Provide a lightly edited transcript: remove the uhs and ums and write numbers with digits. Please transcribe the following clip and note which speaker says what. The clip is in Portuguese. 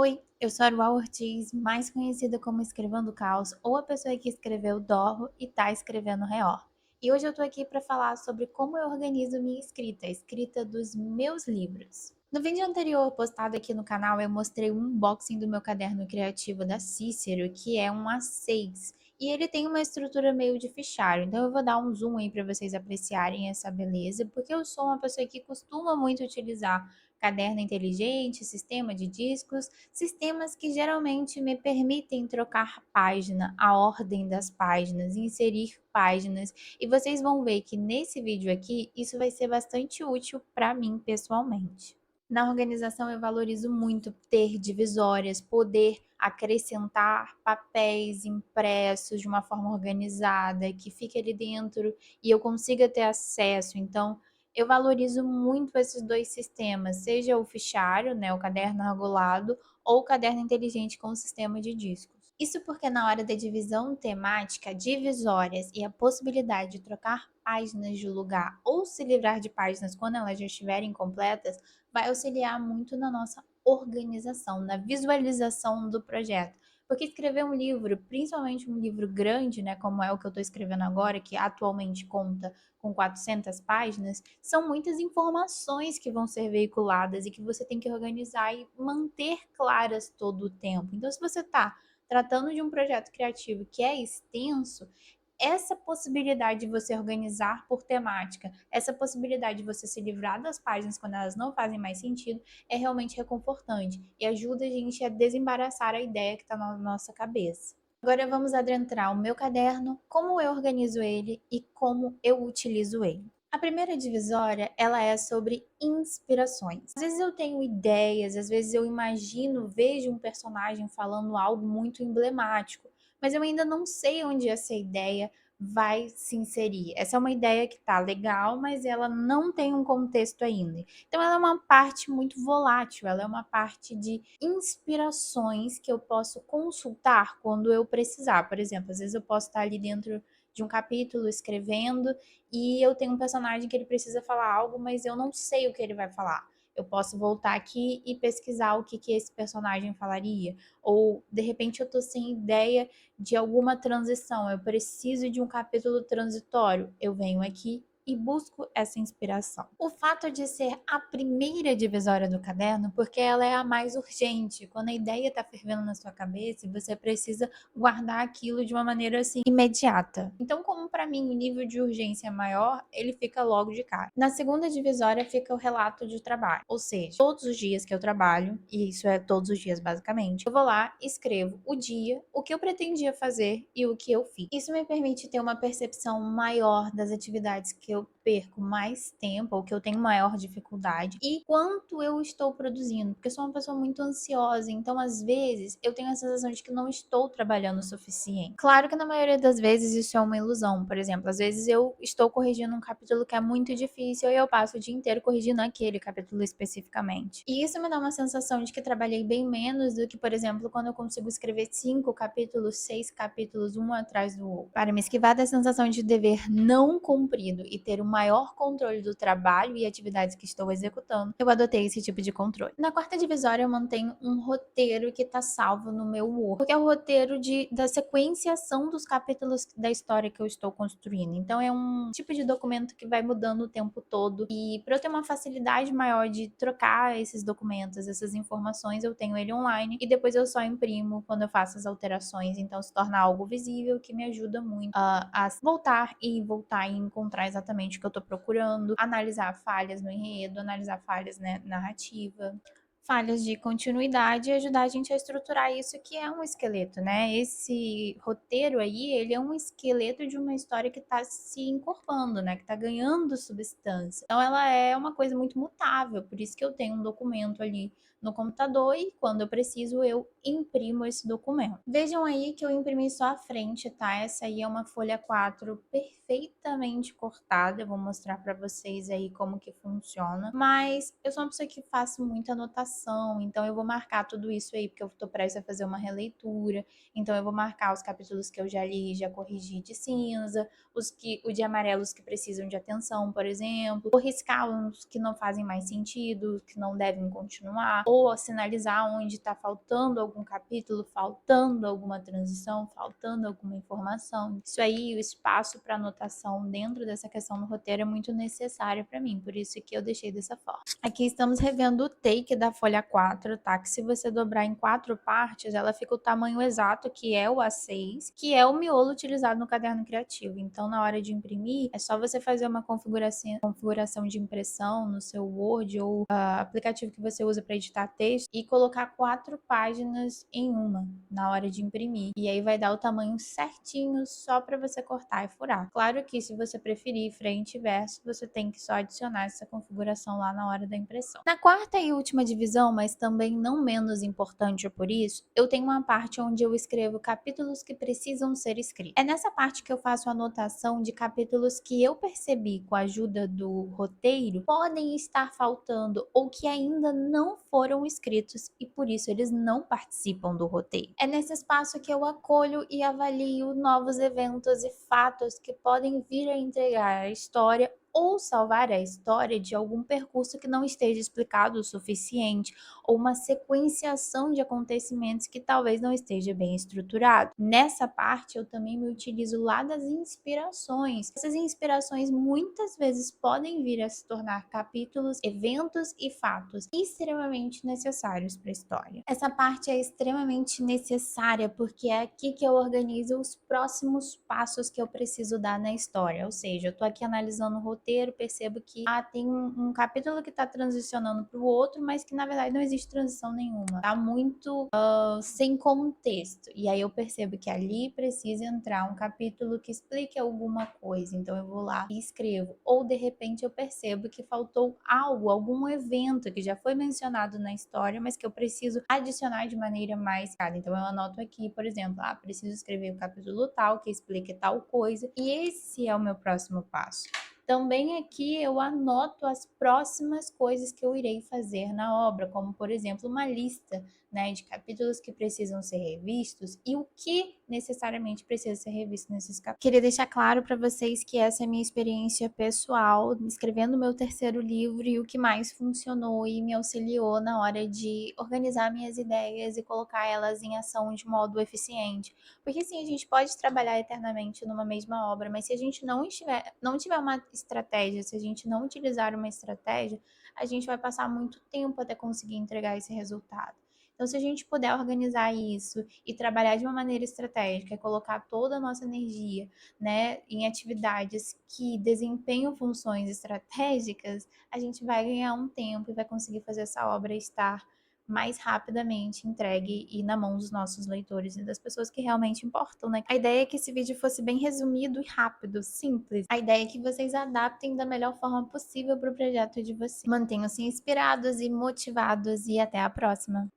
Speaker 1: Oi, eu sou a Aruá Ortiz, mais conhecida como Escrevendo Caos, ou a pessoa que escreveu Dorro e tá escrevendo Reor. E hoje eu tô aqui para falar sobre como eu organizo minha escrita, a escrita dos meus livros. No vídeo anterior postado aqui no canal, eu mostrei um unboxing do meu caderno criativo da Cícero, que é um A6. E ele tem uma estrutura meio de fichário, então eu vou dar um zoom aí para vocês apreciarem essa beleza, porque eu sou uma pessoa que costuma muito utilizar caderno inteligente, sistema de discos, sistemas que geralmente me permitem trocar página, a ordem das páginas, inserir páginas, e vocês vão ver que nesse vídeo aqui isso vai ser bastante útil para mim pessoalmente. Na organização eu valorizo muito ter divisórias, poder acrescentar papéis impressos de uma forma organizada, que fique ali dentro e eu consiga ter acesso. Então, eu valorizo muito esses dois sistemas, seja o fichário, né, o caderno argolado, ou o caderno inteligente com o sistema de discos. Isso porque na hora da divisão temática, divisórias e a possibilidade de trocar páginas de lugar ou se livrar de páginas quando elas já estiverem completas, vai auxiliar muito na nossa organização, na visualização do projeto. Porque escrever um livro, principalmente um livro grande, né, como é o que eu estou escrevendo agora, que atualmente conta com 400 páginas, são muitas informações que vão ser veiculadas e que você tem que organizar e manter claras todo o tempo. Então, se você está tratando de um projeto criativo que é extenso, essa possibilidade de você organizar por temática, essa possibilidade de você se livrar das páginas quando elas não fazem mais sentido, é realmente reconfortante e ajuda a gente a desembaraçar a ideia que está na nossa cabeça. Agora vamos adentrar o meu caderno, como eu organizo ele e como eu utilizo ele. A primeira divisória, ela é sobre inspirações. Às vezes eu tenho ideias, às vezes eu imagino, vejo um personagem falando algo muito emblemático, mas eu ainda não sei onde essa ideia vai se inserir. Essa é uma ideia que tá legal, mas ela não tem um contexto ainda. Então ela é uma parte muito volátil, ela é uma parte de inspirações que eu posso consultar quando eu precisar. Por exemplo, às vezes eu posso estar ali dentro de um capítulo escrevendo e eu tenho um personagem que ele precisa falar algo, mas eu não sei o que ele vai falar. Eu posso voltar aqui e pesquisar o que esse personagem falaria. Ou, de repente, eu tô sem ideia de alguma transição, eu preciso de um capítulo transitório. Eu venho aqui e busco essa inspiração. O fato de ser a primeira divisória do caderno, porque ela é a mais urgente. Quando a ideia está fervendo na sua cabeça, você precisa guardar aquilo de uma maneira assim imediata. Então, como para mim o nível de urgência é maior, ele fica logo de cara. Na segunda divisória fica o relato de trabalho, ou seja, todos os dias que eu trabalho, e isso é todos os dias basicamente, eu vou lá, escrevo o dia, o que eu pretendia fazer e o que eu fiz. Isso me permite ter uma percepção maior das atividades que eu perco mais tempo ou que eu tenho maior dificuldade e quanto eu estou produzindo, porque eu sou uma pessoa muito ansiosa, então às vezes eu tenho a sensação de que não estou trabalhando o suficiente. Claro que na maioria das vezes isso é uma ilusão, por exemplo, às vezes eu estou corrigindo um capítulo que é muito difícil e eu passo o dia inteiro corrigindo aquele capítulo especificamente. E isso me dá uma sensação de que trabalhei bem menos do que, por exemplo, quando eu consigo escrever 5 capítulos, 6 capítulos, um atrás do outro. Para me esquivar da sensação de dever não cumprido e ter um maior controle do trabalho e atividades que estou executando, eu adotei esse tipo de controle. Na quarta divisória, eu mantenho um roteiro que está salvo no meu Word, porque é o roteiro da sequenciação dos capítulos da história que eu estou construindo. Então, é um tipo de documento que vai mudando o tempo todo. E para eu ter uma facilidade maior de trocar esses documentos, essas informações, eu tenho ele online e depois eu só imprimo quando eu faço as alterações. Então, se torna algo visível que me ajuda muito a voltar e encontrar exatamente o que eu tô procurando, analisar falhas no enredo, analisar falhas, né, narrativa, falhas de continuidade e ajudar a gente a estruturar isso que é um esqueleto, né? Esse roteiro aí, ele é um esqueleto de uma história que está se encorpando, né? Que está ganhando substância. Então ela é uma coisa muito mutável, por isso que eu tenho um documento ali no computador e quando eu preciso eu imprimo esse documento. Vejam aí que eu imprimi só a frente, tá? Essa aí é uma folha 4 perfeitamente cortada, eu vou mostrar para vocês aí como que funciona. Mas eu sou uma pessoa que faço muita anotação, então eu vou marcar tudo isso aí porque eu tô prestes a fazer uma releitura. Então eu vou marcar os capítulos que eu já li, já corrigi de cinza, o de amarelos que precisam de atenção, por exemplo, ou riscar uns que não fazem mais sentido, que não devem continuar, ou sinalizar onde está faltando algum capítulo, faltando alguma transição, faltando alguma informação. Isso aí, o espaço para anotação dentro dessa questão do roteiro é muito necessário para mim, por isso que eu deixei dessa forma. Aqui estamos revendo o take da folha 4, tá? Que se você dobrar em 4 partes, ela fica o tamanho exato, que é o A6, que é o miolo utilizado no caderno criativo. Então, na hora de imprimir, é só você fazer uma configuração de impressão no seu Word ou aplicativo que você usa para editar texto e colocar 4 páginas em uma na hora de imprimir. E aí vai dar o tamanho certinho só para você cortar e furar. Claro que se você preferir frente e verso, você tem que só adicionar essa configuração lá na hora da impressão. Na quarta e última divisão, mas também não menos importante por isso, eu tenho uma parte onde eu escrevo capítulos que precisam ser escritos. É nessa parte que eu faço a anotação de capítulos que eu percebi com a ajuda do roteiro podem estar faltando ou que ainda não foram escritos e por isso eles não participam do roteiro. É nesse espaço que eu acolho e avalio novos eventos e fatos que podem vir a entregar a história ou salvar a história de algum percurso que não esteja explicado o suficiente, ou uma sequenciação de acontecimentos que talvez não esteja bem estruturado. Nessa parte, eu também me utilizo lá das inspirações. Essas inspirações muitas vezes podem vir a se tornar capítulos, eventos e fatos extremamente necessários para a história. Essa parte é extremamente necessária porque é aqui que eu organizo os próximos passos que eu preciso dar na história. Ou seja, eu tô aqui analisando o roteiro, percebo que tem um capítulo que está transicionando para o outro, mas que na verdade não existe transição nenhuma. Tá muito sem contexto. E aí eu percebo que ali precisa entrar um capítulo que explique alguma coisa. Então eu vou lá e escrevo. Ou de repente eu percebo que faltou algo, algum evento que já foi mencionado na história, mas que eu preciso adicionar de maneira mais clara. Então eu anoto aqui, por exemplo, preciso escrever o capítulo tal que explique tal coisa. E esse é o meu próximo passo. Também aqui eu anoto as próximas coisas que eu irei fazer na obra, como por exemplo uma lista, né, de capítulos que precisam ser revistos e o que necessariamente precisa ser revisto nesses capítulos. Queria deixar claro para vocês que essa é a minha experiência pessoal, escrevendo o meu terceiro livro e o que mais funcionou e me auxiliou na hora de organizar minhas ideias e colocar elas em ação de modo eficiente. Porque sim, a gente pode trabalhar eternamente numa mesma obra, mas se a gente não tiver uma estratégia, se a gente não utilizar uma estratégia, a gente vai passar muito tempo até conseguir entregar esse resultado. Então, se a gente puder organizar isso e trabalhar de uma maneira estratégica, colocar toda a nossa energia, né, em atividades que desempenham funções estratégicas, a gente vai ganhar um tempo e vai conseguir fazer essa obra estar mais rapidamente entregue e na mão dos nossos leitores e das pessoas que realmente importam, né? A ideia é que esse vídeo fosse bem resumido e rápido, simples. A ideia é que vocês adaptem da melhor forma possível para o projeto de vocês. Mantenham-se inspirados e motivados e até a próxima!